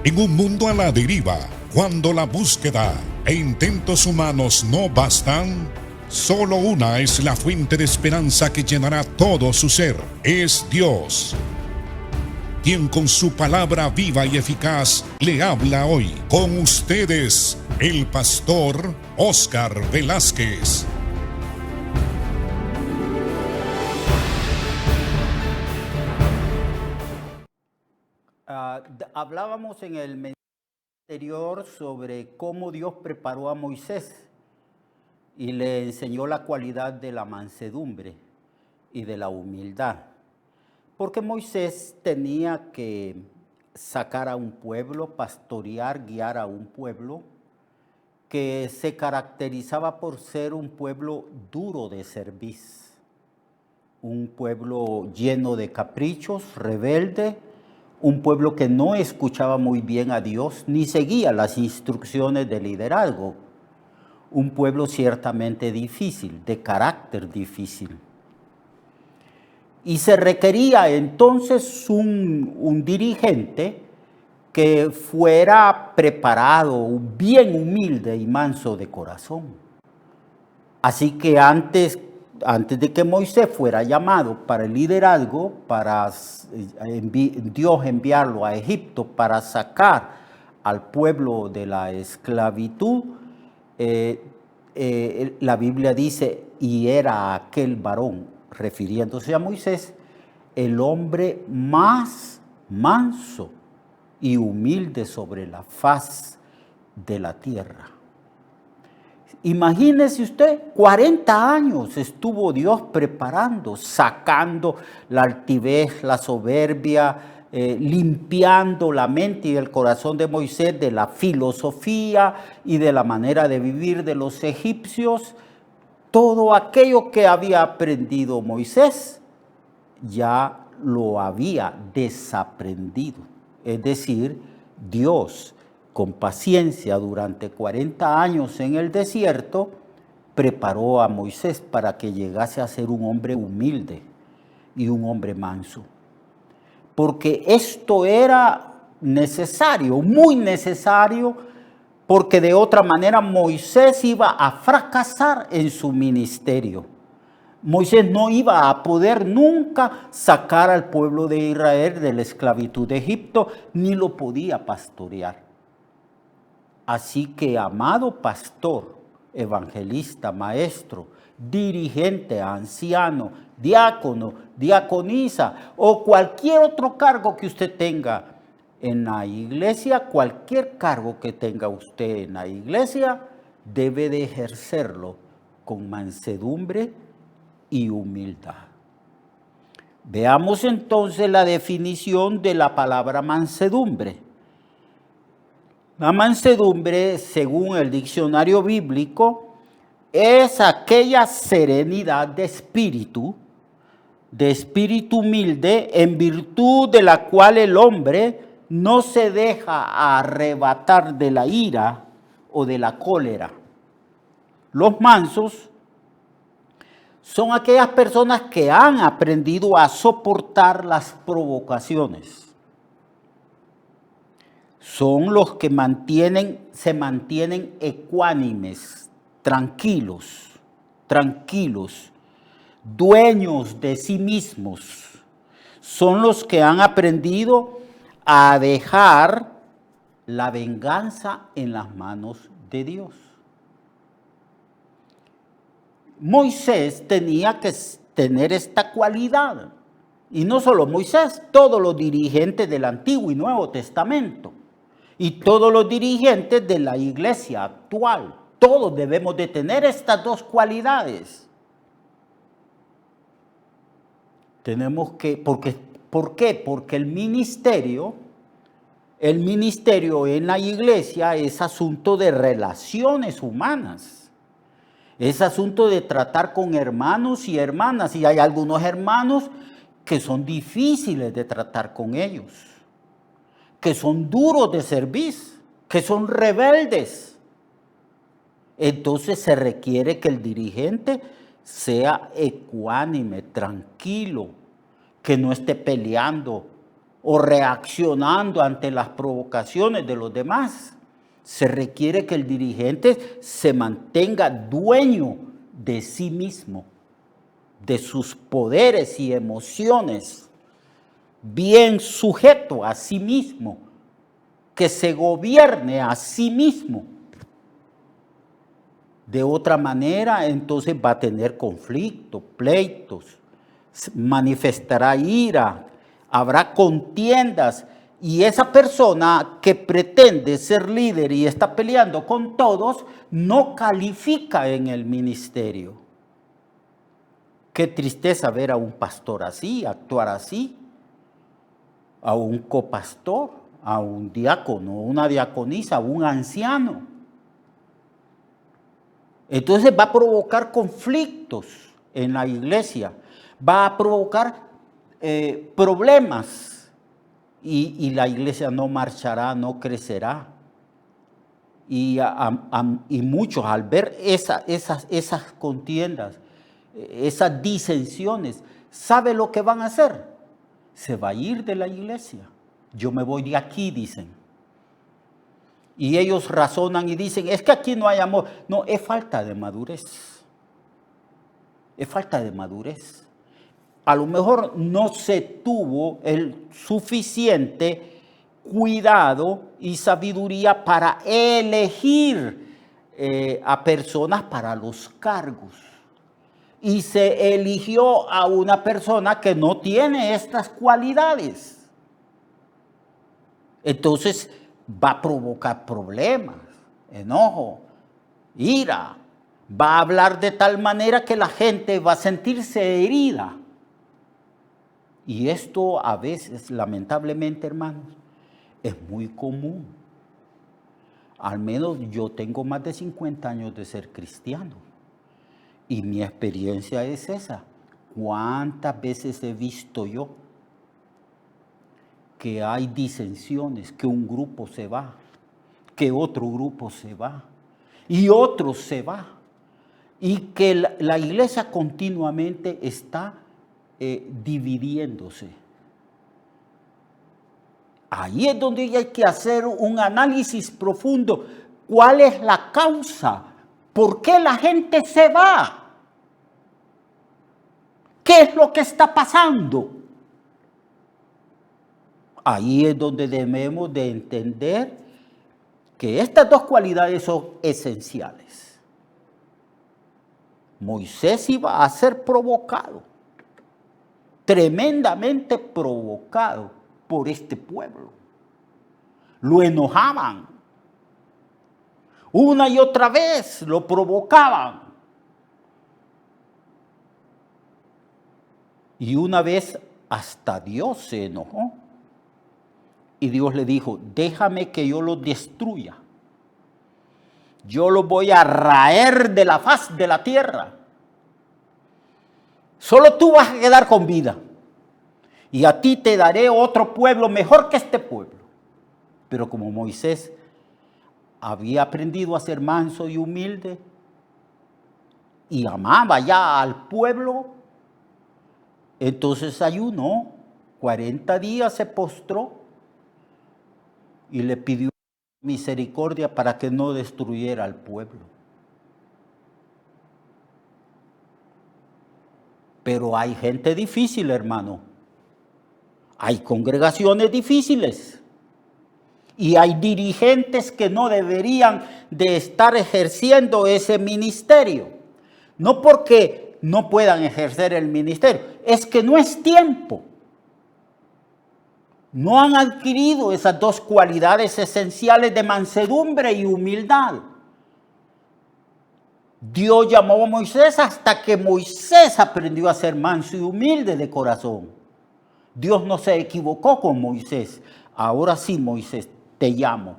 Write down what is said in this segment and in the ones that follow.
En un mundo a la deriva, cuando la búsqueda e intentos humanos no bastan, solo una es la fuente de esperanza que llenará todo su ser. Es Dios, quien con su palabra viva y eficaz le habla hoy. Con ustedes, el pastor Óscar Velázquez. Hablábamos en el mensaje anterior sobre cómo Dios preparó a Moisés y le enseñó la cualidad de la mansedumbre y de la humildad. Porque Moisés tenía que sacar a un pueblo, pastorear, guiar a un pueblo que se caracterizaba por ser un pueblo duro de cerviz, un pueblo lleno de caprichos, rebelde, un pueblo que no escuchaba muy bien a Dios ni seguía las instrucciones de liderazgo, un pueblo ciertamente difícil, de carácter difícil. Y se requería entonces un dirigente que fuera preparado, bien humilde y manso de corazón. Así que antes de que Moisés fuera llamado para el liderazgo, para Dios enviarlo a Egipto para sacar al pueblo de la esclavitud, la Biblia dice, y era aquel varón, refiriéndose a Moisés, el hombre más manso y humilde sobre la faz de la tierra. Imagínese usted, 40 años estuvo Dios preparando, sacando la altivez, la soberbia, limpiando la mente y el corazón de Moisés de la filosofía y de la manera de vivir de los egipcios. Todo aquello que había aprendido Moisés ya lo había desaprendido. Es decir, Dios, con paciencia durante 40 años en el desierto, preparó a Moisés para que llegase a ser un hombre humilde y un hombre manso. Porque esto era necesario, muy necesario, porque de otra manera Moisés iba a fracasar en su ministerio. Moisés no iba a poder nunca sacar al pueblo de Israel de la esclavitud de Egipto, ni lo podía pastorear. Así que, amado pastor, evangelista, maestro, dirigente, anciano, diácono, diaconisa o cualquier otro cargo que usted tenga en la iglesia, cualquier cargo que tenga usted en la iglesia, debe de ejercerlo con mansedumbre y humildad. Veamos entonces la definición de la palabra mansedumbre. La mansedumbre, según el diccionario bíblico, es aquella serenidad de espíritu humilde, en virtud de la cual el hombre no se deja arrebatar de la ira o de la cólera. Los mansos son aquellas personas que han aprendido a soportar las provocaciones. Son los que se mantienen ecuánimes, tranquilos, dueños de sí mismos. Son los que han aprendido a dejar la venganza en las manos de Dios. Moisés tenía que tener esta cualidad. Y no solo Moisés, todos los dirigentes del Antiguo y Nuevo Testamento. Y todos los dirigentes de la iglesia actual. Todos debemos de tener estas dos cualidades. Tenemos que, ¿por qué? Porque el ministerio en la iglesia es asunto de relaciones humanas. Es asunto de tratar con hermanos y hermanas. Y hay algunos hermanos que son difíciles de tratar con ellos, que son duros de servir, que son rebeldes. Entonces se requiere que el dirigente sea ecuánime, tranquilo, que no esté peleando o reaccionando ante las provocaciones de los demás. Se requiere que el dirigente se mantenga dueño de sí mismo, de sus poderes y emociones, bien sujeto a sí mismo, que se gobierne a sí mismo. De otra manera, entonces va a tener conflictos, pleitos, manifestará ira, habrá contiendas, y esa persona que pretende ser líder y está peleando con todos, no califica en el ministerio. Qué tristeza ver a un pastor así, actuar así, a un copastor, a un diácono, una diaconisa, a un anciano. Entonces va a provocar conflictos en la iglesia, va a provocar problemas, y la iglesia no marchará, no crecerá. Y muchos al ver esas contiendas, esas disensiones, ¿sabe lo que van a hacer? Se va a ir de la iglesia. Yo me voy de aquí, dicen. Y ellos razonan y dicen, es que aquí no hay amor. No, es falta de madurez. Es falta de madurez. A lo mejor no se tuvo el suficiente cuidado y sabiduría para elegir a personas para los cargos. Y se eligió a una persona que no tiene estas cualidades. Entonces va a provocar problemas, enojo, ira. Va a hablar de tal manera que la gente va a sentirse herida. Y esto a veces, lamentablemente, hermanos, es muy común. Al menos yo tengo más de 50 años de ser cristiano. Y mi experiencia es esa. ¿Cuántas veces he visto yo que hay disensiones, que un grupo se va, que otro grupo se va, y otro se va? Y que la iglesia continuamente está dividiéndose. Ahí es donde hay que hacer un análisis profundo. ¿Cuál es la causa? ¿Por qué la gente se va? ¿Qué es lo que está pasando? Ahí es donde debemos de entender que estas dos cualidades son esenciales. Moisés iba a ser provocado, tremendamente provocado por este pueblo. Lo enojaban. Una y otra vez lo provocaban. Y una vez hasta Dios se enojó. Y Dios le dijo, déjame que yo los destruya. Yo los voy a raer de la faz de la tierra. Solo tú vas a quedar con vida. Y a ti te daré otro pueblo mejor que este pueblo. Pero como Moisés había aprendido a ser manso y humilde y amaba ya al pueblo, entonces ayunó, 40 días se postró y le pidió misericordia para que no destruyera al pueblo. Pero hay gente difícil, hermano. Hay congregaciones difíciles. Y hay dirigentes que no deberían de estar ejerciendo ese ministerio. No porque no puedan ejercer el ministerio, es que no es tiempo. No han adquirido esas dos cualidades esenciales de mansedumbre y humildad. Dios llamó a Moisés hasta que Moisés aprendió a ser manso y humilde de corazón. Dios no se equivocó con Moisés. Ahora sí, Moisés, te llamo.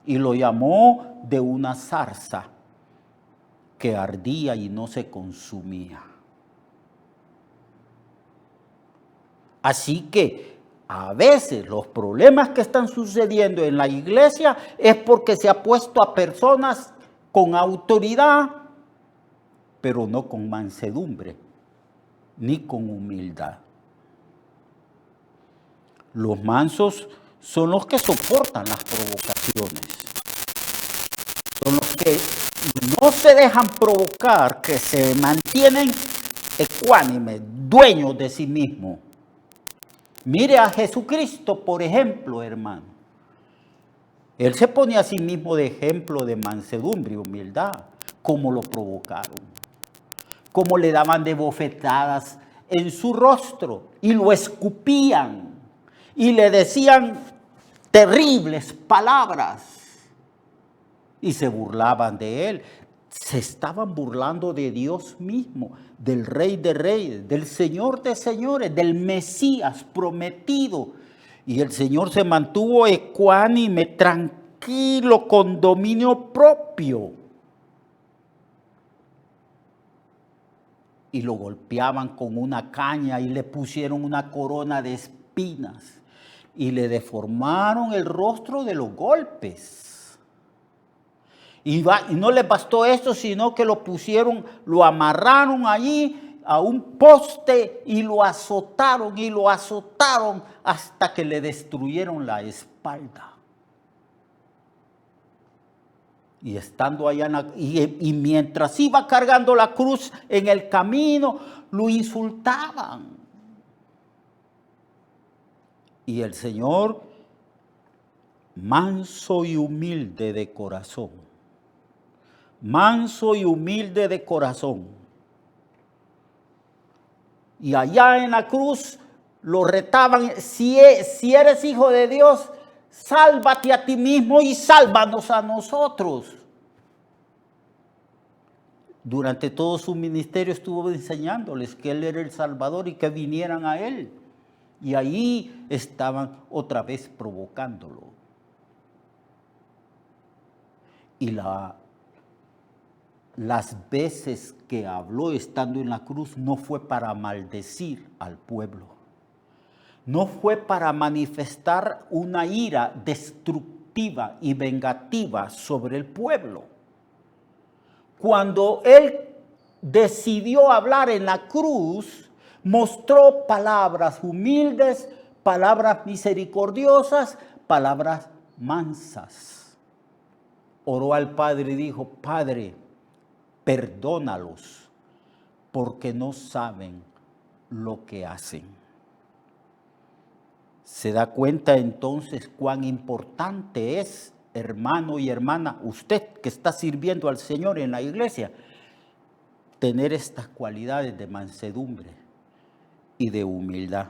Y lo llamó de una zarza que ardía y no se consumía. Así que a veces los problemas que están sucediendo en la iglesia es porque se ha puesto a personas con autoridad, pero no con mansedumbre, ni con humildad. Los mansos son los que soportan las provocaciones. Son los que no se dejan provocar, que se mantienen ecuánimes, dueños de sí mismos. Mire a Jesucristo, por ejemplo, hermano. Él se pone a sí mismo de ejemplo de mansedumbre y humildad. Cómo lo provocaron. Cómo le daban de bofetadas en su rostro y lo escupían y le decían terribles palabras y se burlaban de él. Se estaban burlando de Dios mismo, del Rey de Reyes, del Señor de Señores, del Mesías prometido. Y el Señor se mantuvo ecuánime, tranquilo, con dominio propio. Y lo golpeaban con una caña y le pusieron una corona de espinas y le deformaron el rostro de los golpes. Y no les bastó esto, sino que lo amarraron allí a un poste y lo azotaron hasta que le destruyeron la espalda. Y estando allá, y mientras iba cargando la cruz en el camino, lo insultaban. Y el Señor, manso y humilde de corazón, manso y humilde de corazón. Y allá en la cruz lo retaban: si eres hijo de Dios, sálvate a ti mismo y sálvanos a nosotros. Durante todo su ministerio estuvo enseñándoles que Él era el Salvador y que vinieran a Él. Y ahí estaban otra vez provocándolo. Y las veces que habló estando en la cruz no fue para maldecir al pueblo. No fue para manifestar una ira destructiva y vengativa sobre el pueblo. Cuando Él decidió hablar en la cruz, mostró palabras humildes, palabras misericordiosas, palabras mansas. Oró al Padre y dijo: Padre, perdónalos, porque no saben lo que hacen. ¿Se da cuenta entonces cuán importante es, hermano y hermana, usted que está sirviendo al Señor en la iglesia, tener estas cualidades de mansedumbre y de humildad?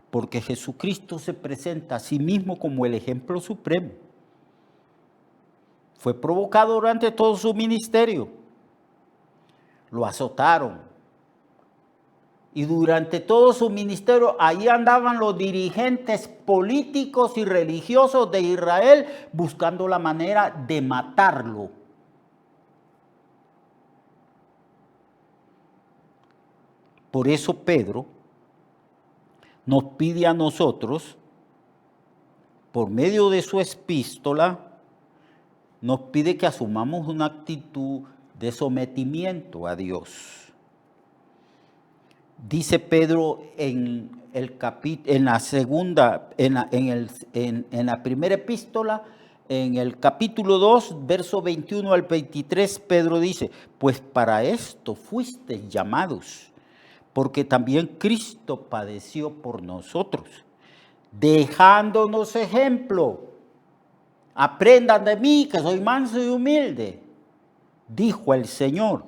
Porque Jesucristo se presenta a sí mismo como el ejemplo supremo. Fue provocado durante todo su ministerio. Lo azotaron. Y durante todo su ministerio, ahí andaban los dirigentes políticos y religiosos de Israel buscando la manera de matarlo. Por eso Pedro nos pide a nosotros, por medio de su epístola, nos pide que asumamos una actitud de sometimiento a Dios. Dice Pedro en la primera epístola, en el capítulo 2, verso 21 al 23, Pedro dice: pues para esto fuisteis llamados, porque también Cristo padeció por nosotros, dejándonos ejemplo. Aprendan de mí, que soy manso y humilde, dijo el Señor,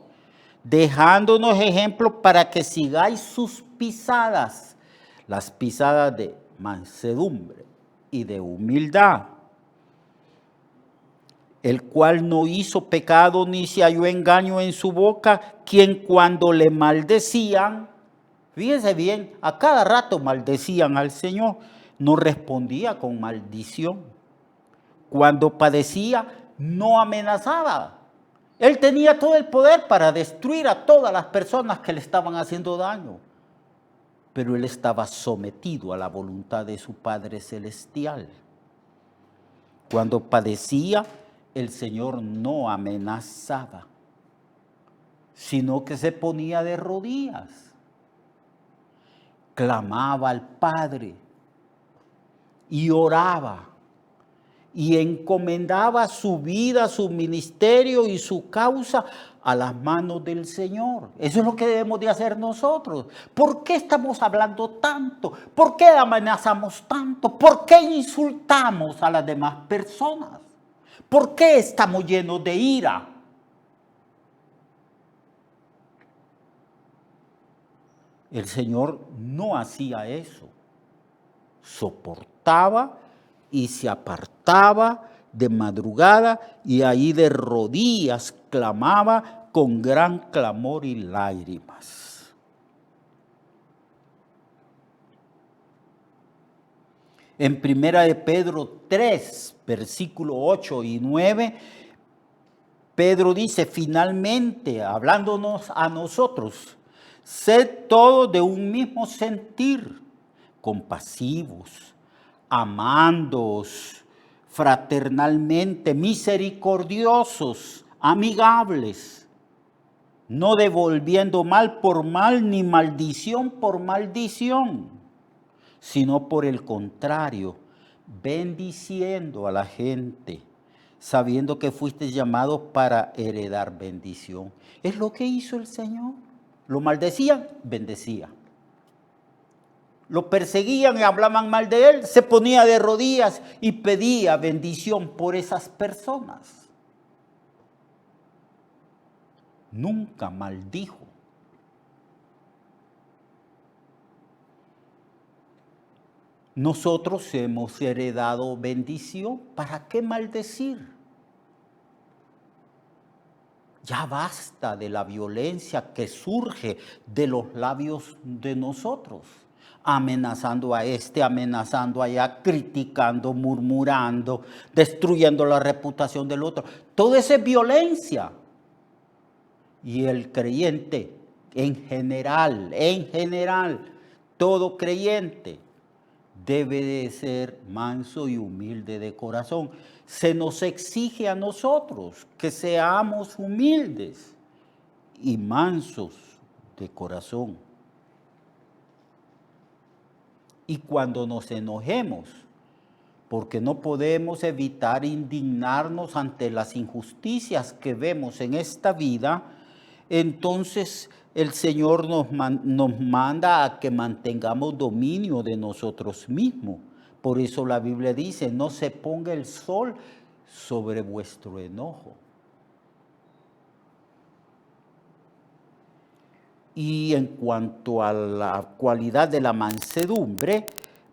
dejándonos ejemplo para que sigáis sus pisadas, las pisadas de mansedumbre y de humildad, el cual no hizo pecado ni se halló engaño en su boca, quien cuando le maldecían, fíjense bien, a cada rato maldecían al Señor, no respondía con maldición. Cuando padecía, no amenazaba. Él tenía todo el poder para destruir a todas las personas que le estaban haciendo daño. Pero él estaba sometido a la voluntad de su Padre Celestial. Cuando padecía, el Señor no amenazaba, sino que se ponía de rodillas. Clamaba al Padre y oraba y encomendaba su vida, su ministerio y su causa a las manos del Señor. Eso es lo que debemos de hacer nosotros. ¿Por qué estamos hablando tanto? ¿Por qué amenazamos tanto? ¿Por qué insultamos a las demás personas? ¿Por qué estamos llenos de ira? El Señor no hacía eso. Soportaba y se apartaba de madrugada y ahí de rodillas clamaba con gran clamor y lágrimas. En primera de Pedro 3, versículo 8 y 9, Pedro dice, finalmente, hablándonos a nosotros, sed todos de un mismo sentir, compasivos, amándoos fraternalmente, misericordiosos, amigables, no devolviendo mal por mal ni maldición por maldición, sino por el contrario, bendiciendo a la gente, sabiendo que fuiste llamados para heredar bendición. Es lo que hizo el Señor. Lo maldecían, bendecía. Lo perseguían y hablaban mal de él, se ponía de rodillas y pedía bendición por esas personas. Nunca maldijo. Nosotros hemos heredado bendición, ¿para qué maldecir? Ya basta de la violencia que surge de los labios de nosotros. Amenazando a este, amenazando allá, criticando, murmurando, destruyendo la reputación del otro. Todo eso es violencia. Y el creyente, en general, todo creyente debe de ser manso y humilde de corazón. Se nos exige a nosotros que seamos humildes y mansos de corazón. Y cuando nos enojemos, porque no podemos evitar indignarnos ante las injusticias que vemos en esta vida, entonces el Señor nos manda a que mantengamos dominio de nosotros mismos. Por eso la Biblia dice, no se ponga el sol sobre vuestro enojo. Y en cuanto a la cualidad de la mansedumbre,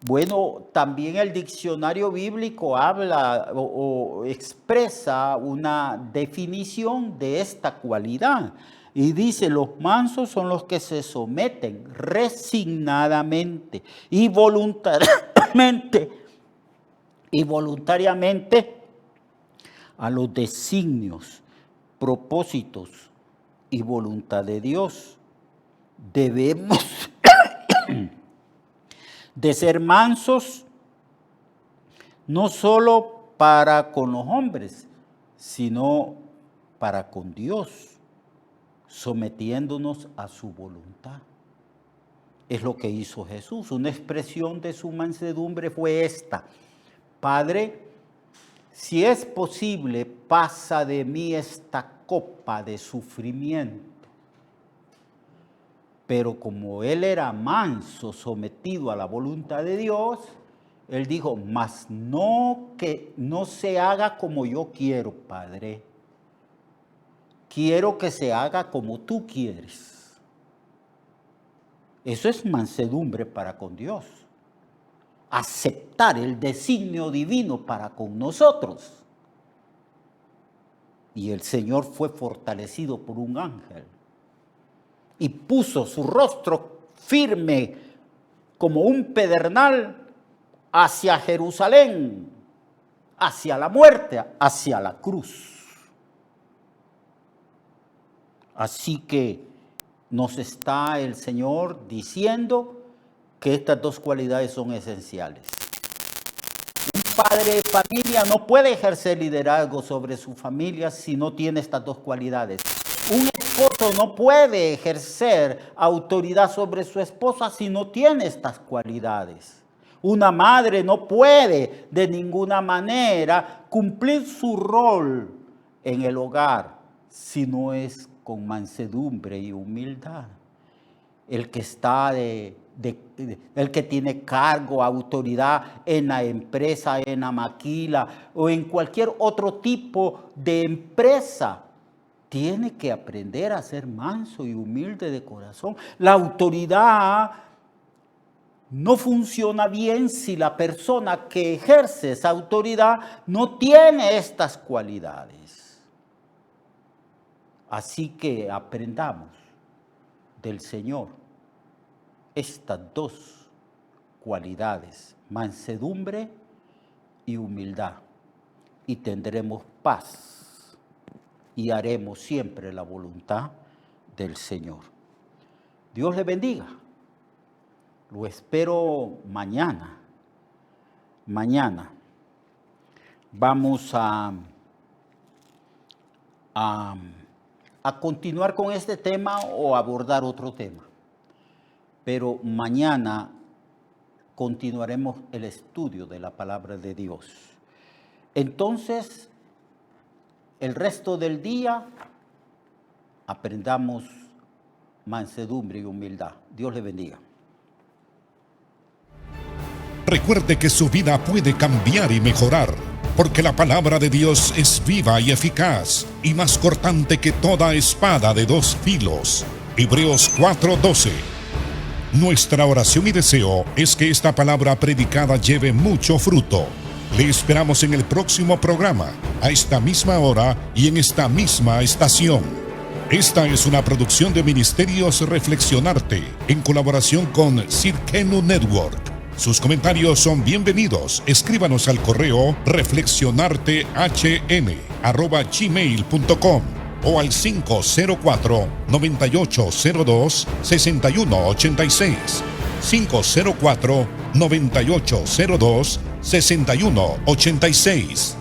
bueno, también el diccionario bíblico habla o expresa una definición de esta cualidad. Y dice, los mansos son los que se someten resignadamente y voluntariamente a los designios, propósitos y voluntad de Dios. Debemos de ser mansos no solo para con los hombres, sino para con Dios, sometiéndonos a su voluntad. Es lo que hizo Jesús. Una expresión de su mansedumbre fue esta: Padre, si es posible, pasa de mí esta copa de sufrimiento. Pero como él era manso, sometido a la voluntad de Dios, él dijo, mas no que no se haga como yo quiero, Padre. Quiero que se haga como tú quieres. Eso es mansedumbre para con Dios. Aceptar el designio divino para con nosotros. Y el Señor fue fortalecido por un ángel. Y puso su rostro firme como un pedernal hacia Jerusalén, hacia la muerte, hacia la cruz. Así que nos está el Señor diciendo que estas dos cualidades son esenciales. Un padre de familia no puede ejercer liderazgo sobre su familia si no tiene estas dos cualidades. Un esposo no puede ejercer autoridad sobre su esposa si no tiene estas cualidades. Una madre no puede de ninguna manera cumplir su rol en el hogar si no es con mansedumbre y humildad. El que está el que tiene cargo, autoridad en la empresa, en la maquila o en cualquier otro tipo de empresa, tiene que aprender a ser manso y humilde de corazón. La autoridad no funciona bien si la persona que ejerce esa autoridad no tiene estas cualidades. Así que aprendamos del Señor estas dos cualidades, mansedumbre y humildad, y tendremos paz y haremos siempre la voluntad del Señor. Dios le bendiga. Lo espero mañana. Mañana vamos a continuar con este tema o abordar otro tema. Pero mañana continuaremos el estudio de la palabra de Dios. Entonces, el resto del día aprendamos mansedumbre y humildad. Dios le bendiga. Recuerde que su vida puede cambiar y mejorar, porque la palabra de Dios es viva y eficaz, y más cortante que toda espada de dos filos. Hebreos 4:12. Nuestra oración y deseo es que esta palabra predicada lleve mucho fruto. Le esperamos en el próximo programa, a esta misma hora y en esta misma estación. Esta es una producción de Ministerios Reflexionarte, en colaboración con Cirkenu Network. Sus comentarios son bienvenidos. Escríbanos al correo reflexionartehn@gmail.com o al 504-9802-6186. 504-9802-6186.